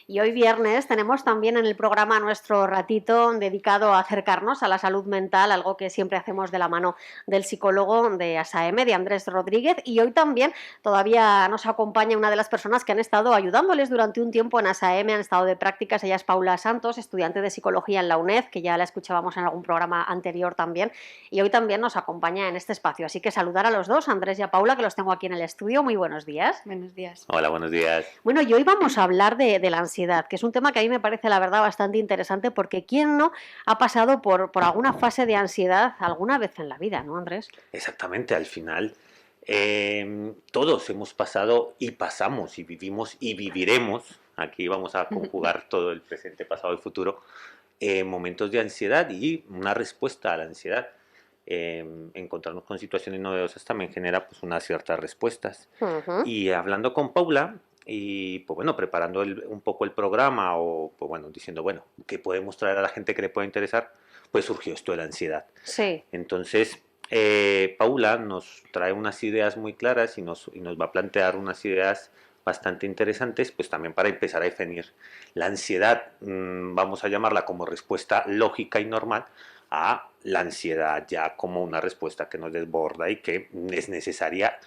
Y hoy viernes tenemos también en el programa nuestro ratito dedicado a acercarnos a la salud mental, algo que siempre hacemos de la mano del psicólogo de ASAM, de Andrés Rodríguez. Y hoy también todavía nos acompaña una de las personas que han estado ayudándoles durante un tiempo en ASAM, han estado de prácticas. Ella es Paula Santos, estudiante de psicología en la UNED, que ya la escuchábamos en algún programa anterior también. Y hoy también nos acompaña en este espacio. Así que saludar a los dos, Andrés y a Paula, que los tengo aquí en el estudio. Muy buenos días. Buenos días. Hola, buenos días. Bueno, y hoy vamos a hablar de la ansiedad, que es un tema que a mí me parece, la verdad, bastante interesante, porque ¿quién no ha pasado por alguna fase de ansiedad alguna vez en la vida, ¿no, Andrés? Exactamente, al final todos hemos pasado y pasamos y vivimos y viviremos, aquí vamos a conjugar todo el presente, pasado y futuro, momentos de ansiedad y una respuesta a la ansiedad. Encontrarnos con situaciones novedosas también genera pues unas ciertas respuestas. Y hablando con Paula y pues bueno, preparando un poco el programa o pues bueno, diciendo bueno, ¿qué podemos traer a la gente que le pueda interesar? Pues surgió esto de la ansiedad. Sí. Entonces, Paula nos trae unas ideas muy claras y nos va a plantear unas ideas bastante interesantes, pues también para empezar a definir la ansiedad, vamos a llamarla como respuesta lógica y normal, a la ansiedad ya como una respuesta que nos desborda y que es necesaria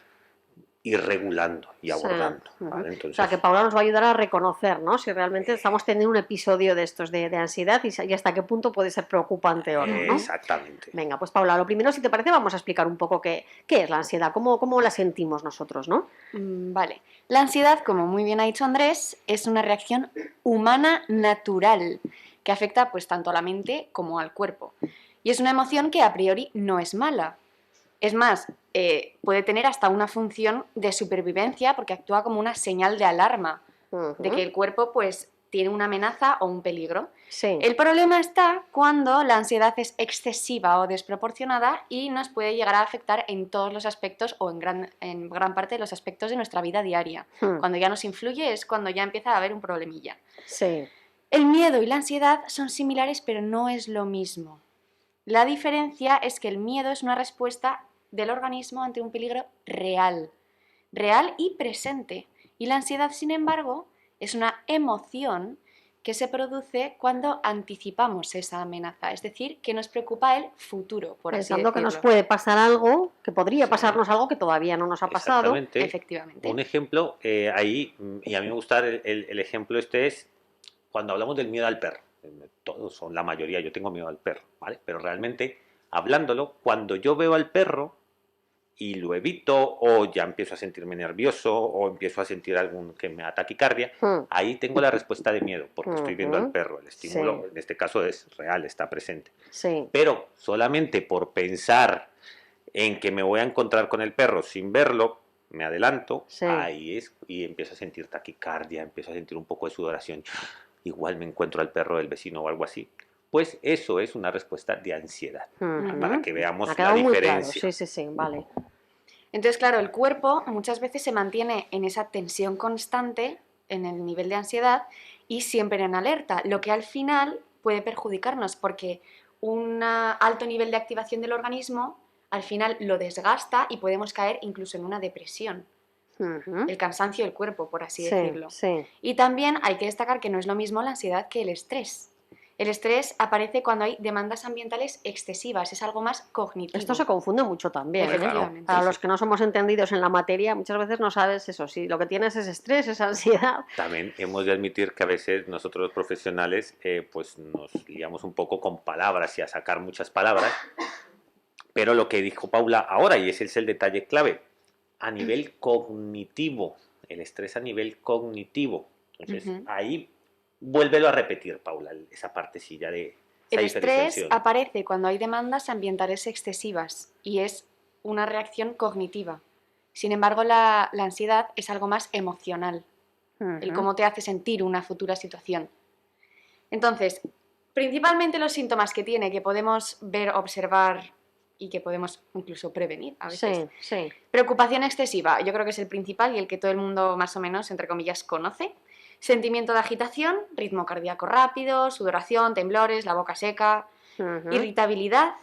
ir regulando y abordando. Sí. ¿Vale? Entonces, O sea, que Paula nos va a ayudar a reconocer, ¿no?, si realmente estamos teniendo un episodio de estos de ansiedad y hasta qué punto puede ser preocupante o no, ¿no? Exactamente. Venga, pues Paula, lo primero, si te parece, vamos a explicar un poco qué es la ansiedad, cómo la sentimos nosotros, ¿no? Vale. La ansiedad, como muy bien ha dicho Andrés, es una reacción humana natural que afecta pues tanto a la mente como al cuerpo. Y es una emoción que a priori no es mala. Es más, puede tener hasta una función de supervivencia porque actúa como una señal de alarma de que el cuerpo pues tiene una amenaza o un peligro. Sí. El problema está cuando la ansiedad es excesiva o desproporcionada y nos puede llegar a afectar en todos los aspectos o en gran parte de los aspectos de nuestra vida diaria. Cuando ya nos influye es cuando ya empieza a haber un problemilla. Sí. El miedo y la ansiedad son similares, pero no es lo mismo. La diferencia es que el miedo es una respuesta del organismo ante un peligro real y presente. Y la ansiedad, sin embargo, es una emoción que se produce cuando anticipamos esa amenaza, es decir, que nos preocupa el futuro, por así Pensando decirlo. que nos puede pasar algo, que podría pasarnos algo que todavía no nos ha pasado. Exactamente. Efectivamente. Un ejemplo ahí, y a mí me gusta el ejemplo este es cuando hablamos del miedo al perro. Todos son la mayoría, yo tengo miedo al perro, ¿vale? Pero realmente, hablándolo, cuando yo veo al perro y lo evito o ya empiezo a sentirme nervioso o empiezo a sentir algún que me da taquicardia, ahí tengo la respuesta de miedo porque estoy viendo al perro, el estímulo en este caso es real, está presente. Sí. Pero solamente por pensar en que me voy a encontrar con el perro sin verlo, me adelanto, ahí es, y empiezo a sentir taquicardia, empiezo a sentir un poco de sudoración, igual me encuentro al perro del vecino o algo así. Pues eso es una respuesta de ansiedad, para que veamos la diferencia. Claro. Sí, vale. Entonces, claro, el cuerpo muchas veces se mantiene en esa tensión constante, en el nivel de ansiedad, y siempre en alerta, lo que al final puede perjudicarnos, porque un alto nivel de activación del organismo al final lo desgasta y podemos caer incluso en una depresión. El cansancio del cuerpo, por así decirlo. Sí. Y también hay que destacar que no es lo mismo la ansiedad que el estrés. El estrés aparece cuando hay demandas ambientales excesivas, es algo más cognitivo. Esto se confunde mucho también. Efectivamente. Para los que no somos entendidos en la materia, muchas veces no sabes eso, si lo que tienes es estrés, es ansiedad. También hemos de admitir que a veces nosotros los profesionales pues nos liamos un poco con palabras y a sacar muchas palabras, pero lo que dijo Paula ahora, y ese es el detalle clave, a nivel cognitivo, el estrés a nivel cognitivo. Entonces, ahí vuélvelo a repetir, Paula, esa partecilla de esa el estrés diferenciación. aparece cuando hay demandas ambientales excesivas y es una reacción cognitiva. Sin embargo, la ansiedad es algo más emocional, el cómo te hace sentir una futura situación. Entonces, principalmente los síntomas que tiene, que podemos ver, observar y que podemos incluso prevenir a veces. Sí. Preocupación excesiva, yo creo que es el principal y el que todo el mundo más o menos, entre comillas, conoce. Sentimiento de agitación, ritmo cardíaco rápido, sudoración, temblores, la boca seca, irritabilidad,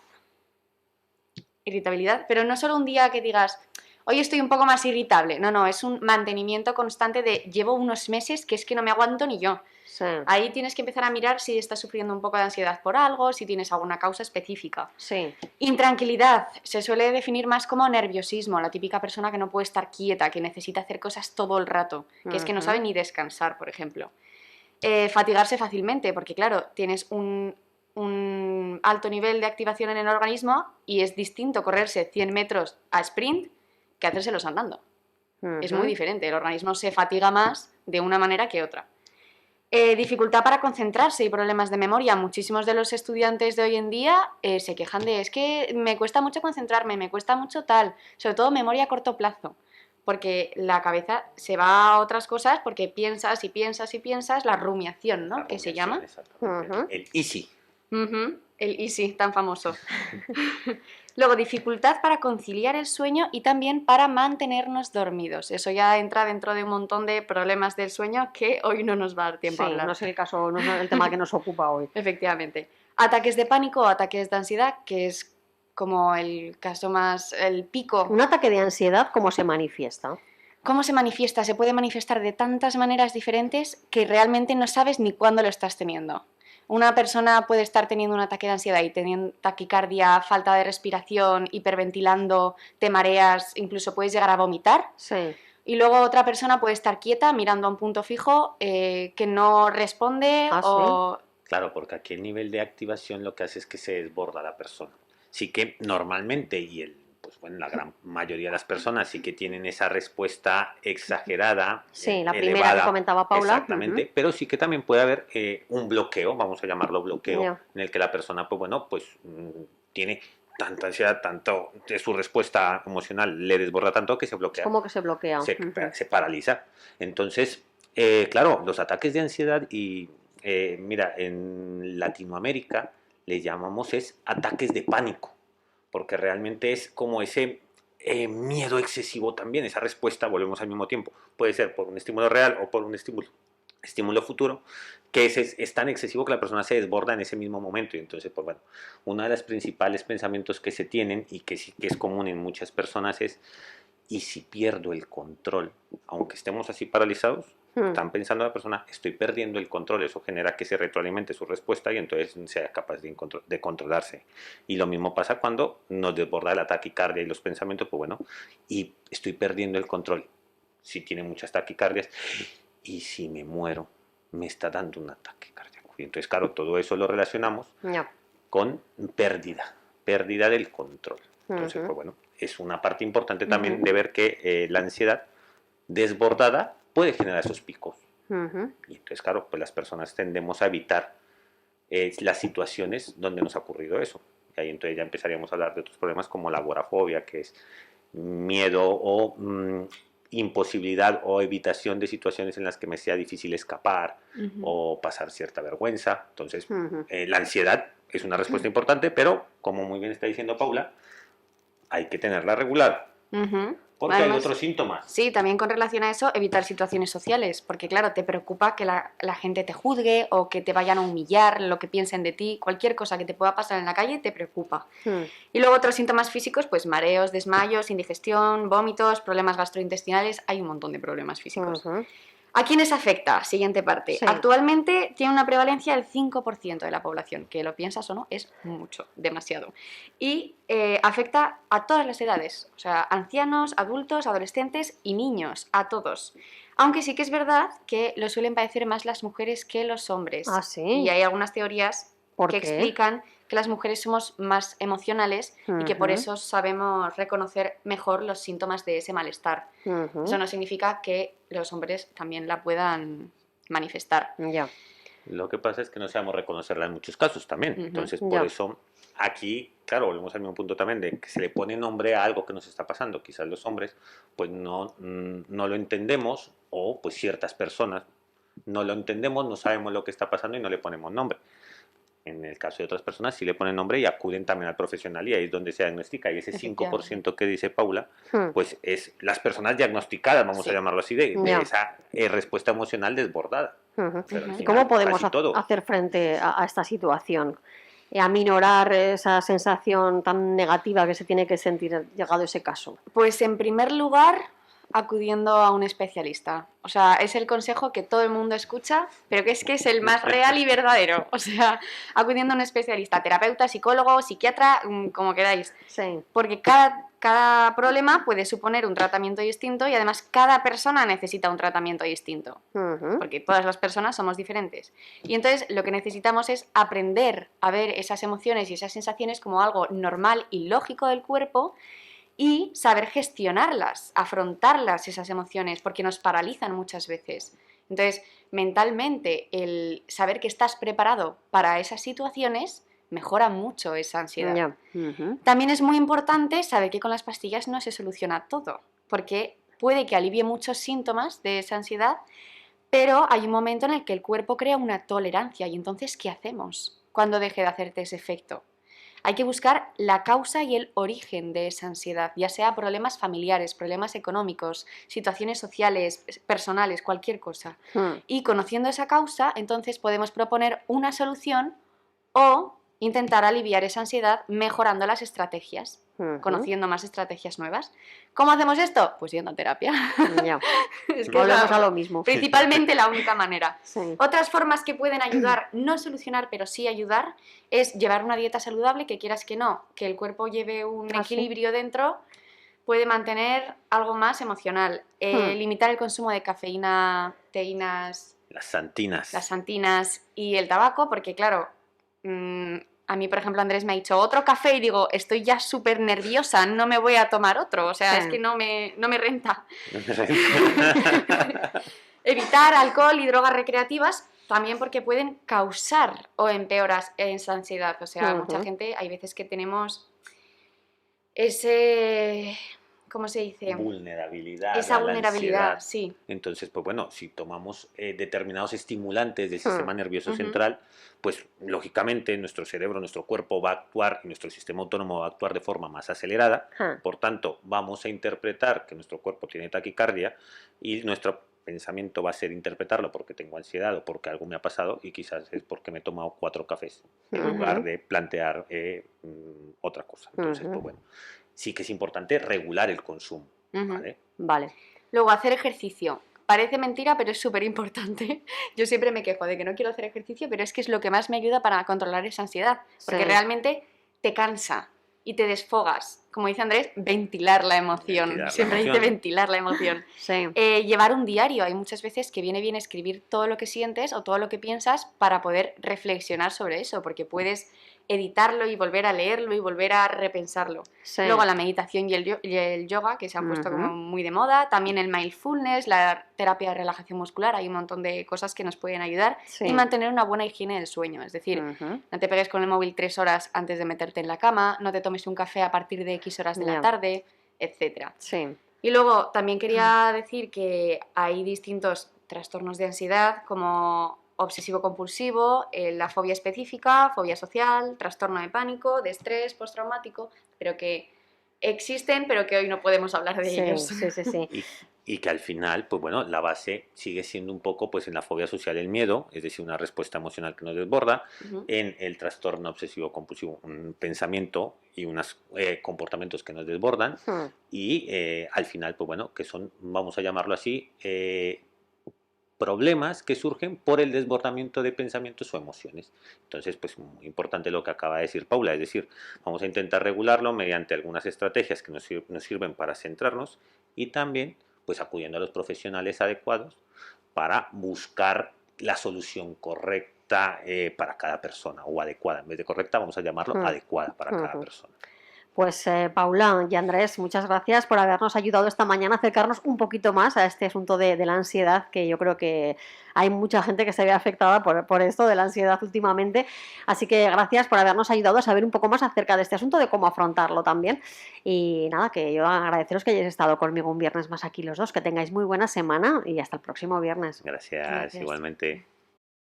pero no solo un día que digas, hoy estoy un poco más irritable. No, es un mantenimiento constante de llevo unos meses que es que no me aguanto ni yo. Sí, Ahí tienes que empezar a mirar si estás sufriendo un poco de ansiedad por algo, si tienes alguna causa específica. sí. Intranquilidad se suele definir más como nerviosismo, la típica persona que no puede estar quieta, que necesita hacer cosas todo el rato, que es que no sabe ni descansar, por ejemplo. Fatigarse fácilmente, porque claro, tienes un alto nivel de activación en el organismo y es distinto correrse 100 metros a sprint que hacérselos andando. Es muy diferente, el organismo se fatiga más de una manera que otra. Dificultad para concentrarse y problemas de memoria. Muchísimos de los estudiantes de hoy en día se quejan de es que me cuesta mucho concentrarme, me cuesta mucho tal, sobre todo memoria a corto plazo, porque la cabeza se va a otras cosas porque piensas y piensas y piensas, la rumiación, ¿no? La Que se rumiación, llama. exactamente. El easy. El easy, tan famoso. Luego, dificultad para conciliar el sueño y también para mantenernos dormidos. Eso ya entra dentro de un montón de problemas del sueño que hoy no nos va a dar tiempo a Sí, hablar. no es el caso, no es el tema que nos ocupa hoy. Efectivamente. Ataques de pánico o ataques de ansiedad, que es como el caso más, el pico. Un ataque de ansiedad, ¿cómo se manifiesta? ¿Cómo se manifiesta? Se puede manifestar de tantas maneras diferentes que realmente no sabes ni cuándo lo estás teniendo. Una persona puede estar teniendo un ataque de ansiedad y teniendo taquicardia, falta de respiración, hiperventilando, te mareas, incluso puedes llegar a vomitar. Sí. Y luego otra persona puede estar quieta, mirando a un punto fijo, que no responde Ah, o... Claro, porque aquí el nivel de activación lo que hace es que se desborda la persona. Sí que normalmente, pues bueno, la gran mayoría de las personas sí que tienen esa respuesta exagerada, Sí, la primera elevada, que comentaba Paula. exactamente, pero sí que también puede haber un bloqueo, vamos a llamarlo bloqueo, Ya. en el que la persona, pues bueno, pues tiene tanta ansiedad, tanto de su respuesta emocional le desborda tanto que se Es bloquea, como que se bloquea. se paraliza. Entonces, claro, los ataques de ansiedad y mira, en Latinoamérica les llamamos es ataques de pánico, porque realmente es como ese miedo excesivo también, esa respuesta, volvemos al mismo tiempo, puede ser por un estímulo real o por un estímulo futuro, que es tan excesivo que la persona se desborda en ese mismo momento. Y entonces, pues bueno, uno de los principales pensamientos que se tienen y que sí que es común en muchas personas es, ¿y si pierdo el control? Aunque estemos así paralizados, están pensando la persona, estoy perdiendo el control, eso genera que se retroalimente su respuesta y entonces sea capaz de controlarse. Y lo mismo pasa cuando nos desborda la taquicardia y los pensamientos, pues bueno, y estoy perdiendo el control. Si tiene muchas taquicardias, y si me muero, me está dando un ataque cardíaco. Y entonces, claro, todo eso lo relacionamos Ya. con pérdida del control. Entonces, pues bueno, es una parte importante también de ver que la ansiedad desbordada puede generar esos picos. Y entonces, claro, pues las personas tendemos a evitar las situaciones donde nos ha ocurrido eso. Y ahí entonces ya empezaríamos a hablar de otros problemas como la agorafobia, que es miedo o imposibilidad o evitación de situaciones en las que me sea difícil escapar o pasar cierta vergüenza. Entonces, la ansiedad es una respuesta importante, pero como muy bien está diciendo Paula, hay que tenerla regulada. Porque Además, hay otros síntomas. Sí, también con relación a eso, evitar situaciones sociales, porque claro, te preocupa que la gente te juzgue o que te vayan a humillar, lo que piensen de ti, cualquier cosa que te pueda pasar en la calle te preocupa. Y luego otros síntomas físicos, pues mareos, desmayos, indigestión, vómitos, problemas gastrointestinales, hay un montón de problemas físicos. ¿A quiénes afecta? Siguiente parte. Sí. Actualmente tiene una prevalencia del 5% de la población, que lo piensas o no, es mucho, demasiado. Y afecta a todas las edades, o sea, ancianos, adultos, adolescentes y niños, a todos. Aunque sí que es verdad que lo suelen padecer más las mujeres que los hombres. Ah, sí. Y hay algunas teorías ¿Por que qué? explican que las mujeres somos más emocionales y que por eso sabemos reconocer mejor los síntomas de ese malestar. Eso no significa que los hombres también la puedan manifestar. Ya. Lo que pasa es que no sabemos reconocerla en muchos casos también. Entonces, por eso, aquí, claro, volvemos al mismo punto también de que se le pone nombre a algo que nos está pasando. Quizás los hombres, pues no lo entendemos, o pues ciertas personas no lo entendemos, no sabemos lo que está pasando y no le ponemos nombre. En el caso de otras personas sí le ponen nombre y acuden también al profesional y ahí es donde se diagnostica. Y ese 5% que dice Paula, pues es las personas diagnosticadas, vamos a llamarlo así, de esa respuesta emocional desbordada. Pero al ¿Y final, cómo podemos casi todo. hacer frente a esta situación? aminorar esa sensación tan negativa que se tiene que sentir llegado ese caso? Pues en primer lugar, acudiendo a un especialista. O sea, es el consejo que todo el mundo escucha, pero que es el más real y verdadero. O sea, acudiendo a un especialista, terapeuta, psicólogo, psiquiatra, como queráis. Sí. Porque cada problema puede suponer un tratamiento distinto y además cada persona necesita un tratamiento distinto. Ujú. Porque todas las personas somos diferentes. Y entonces lo que necesitamos es aprender a ver esas emociones y esas sensaciones como algo normal y lógico del cuerpo y saber gestionarlas, afrontarlas esas emociones, porque nos paralizan muchas veces. Entonces, mentalmente, el saber que estás preparado para esas situaciones mejora mucho esa ansiedad. Ya. Ujú. También es muy importante saber que con las pastillas no se soluciona todo, porque puede que alivie muchos síntomas de esa ansiedad, pero hay un momento en el que el cuerpo crea una tolerancia y entonces, ¿qué hacemos cuando deje de hacerte ese efecto? Hay que buscar la causa y el origen de esa ansiedad, ya sea problemas familiares, problemas económicos, situaciones sociales, personales, cualquier cosa. Mm. Y conociendo esa causa, entonces podemos proponer una solución o intentar aliviar esa ansiedad mejorando las estrategias, Ujú. conociendo más estrategias nuevas. ¿Cómo hacemos esto? Pues yendo a terapia. Ya. Es que Volvemos es a lo mismo. principalmente la única manera. Sí. Otras formas que pueden ayudar, no solucionar, pero sí ayudar, es llevar una dieta saludable, que quieras que no, que el cuerpo lleve un Ah, sí. equilibrio dentro, puede mantener algo más emocional. Limitar el consumo de cafeína, teínas, Las santinas. las santinas y el tabaco, porque claro, a mí, por ejemplo, Andrés me ha dicho otro café y digo, estoy ya súper nerviosa, no me voy a tomar otro, o sea, Sí. es que no me renta. Evitar alcohol y drogas recreativas, también porque pueden causar o empeorar esa ansiedad. O sea, mucha Ujú. gente, hay veces que tenemos ese, ¿cómo se dice? Vulnerabilidad Esa a la vulnerabilidad, ansiedad. sí. Entonces, pues bueno, si tomamos determinados estimulantes del sistema nervioso Ujú. central, pues lógicamente nuestro cerebro, nuestro cuerpo va a actuar y nuestro sistema autónomo va a actuar de forma más acelerada. Ah. Por tanto, vamos a interpretar que nuestro cuerpo tiene taquicardia y nuestro pensamiento va a ser interpretarlo porque tengo ansiedad o porque algo me ha pasado y quizás es porque me he tomado 4 cafés en Ujú. lugar de plantear otra cosa. Entonces, Ujú. pues bueno, sí que es importante regular el consumo. Ujú. ¿Vale? Vale. Luego, hacer ejercicio. Parece mentira, pero es súper importante. Yo siempre me quejo de que no quiero hacer ejercicio, pero es que es lo que más me ayuda para controlar esa ansiedad. Porque Sí. realmente te cansa y te desfogas. Como dice Andrés, ventilar la emoción. Ventilar la Siempre dice emoción. ventilar la emoción. Sí. Llevar un diario. Hay muchas veces que viene bien escribir todo lo que sientes o todo lo que piensas para poder reflexionar sobre eso, porque puedes editarlo y volver a leerlo y volver a repensarlo. Sí. Luego la meditación y el yoga, que se han puesto como Ujú. muy de moda. También el mindfulness, la terapia de relajación muscular. Hay un montón de cosas que nos pueden ayudar. Sí. Y mantener una buena higiene del sueño. Es decir, Ujú. no te pegues con el móvil 3 horas antes de meterte en la cama, no te tomes un café a partir de X horas de la Ya. tarde, etc. Sí. Y luego también quería decir que hay distintos trastornos de ansiedad como obsesivo-compulsivo, la fobia específica, fobia social, trastorno de pánico, de estrés postraumático, pero que existen, pero que hoy no podemos hablar de Sí, ellos. sí, sí, sí. Y que al final, pues bueno, la base sigue siendo un poco, pues en la fobia social el miedo, es decir, una respuesta emocional que nos desborda, Ujú. en el trastorno obsesivo compulsivo, un pensamiento y unos comportamientos que nos desbordan, Hmm. y al final, pues bueno, que son, vamos a llamarlo así, problemas que surgen por el desbordamiento de pensamientos o emociones. Entonces, pues muy importante lo que acaba de decir Paula, es decir, vamos a intentar regularlo mediante algunas estrategias que nos sirven para centrarnos y también pues acudiendo a los profesionales adecuados para buscar la solución correcta para cada persona o adecuada. En vez de correcta vamos a llamarlo adecuada para cada persona. Pues Paula y Andrés, muchas gracias por habernos ayudado esta mañana a acercarnos un poquito más a este asunto de la ansiedad, que yo creo que hay mucha gente que se ve afectada por esto de la ansiedad últimamente. Así que gracias por habernos ayudado a saber un poco más acerca de este asunto, de cómo afrontarlo también. Y nada, que yo agradeceros que hayáis estado conmigo un viernes más aquí los dos. Que tengáis muy buena semana y hasta el próximo viernes. Gracias. Gracias. Igualmente.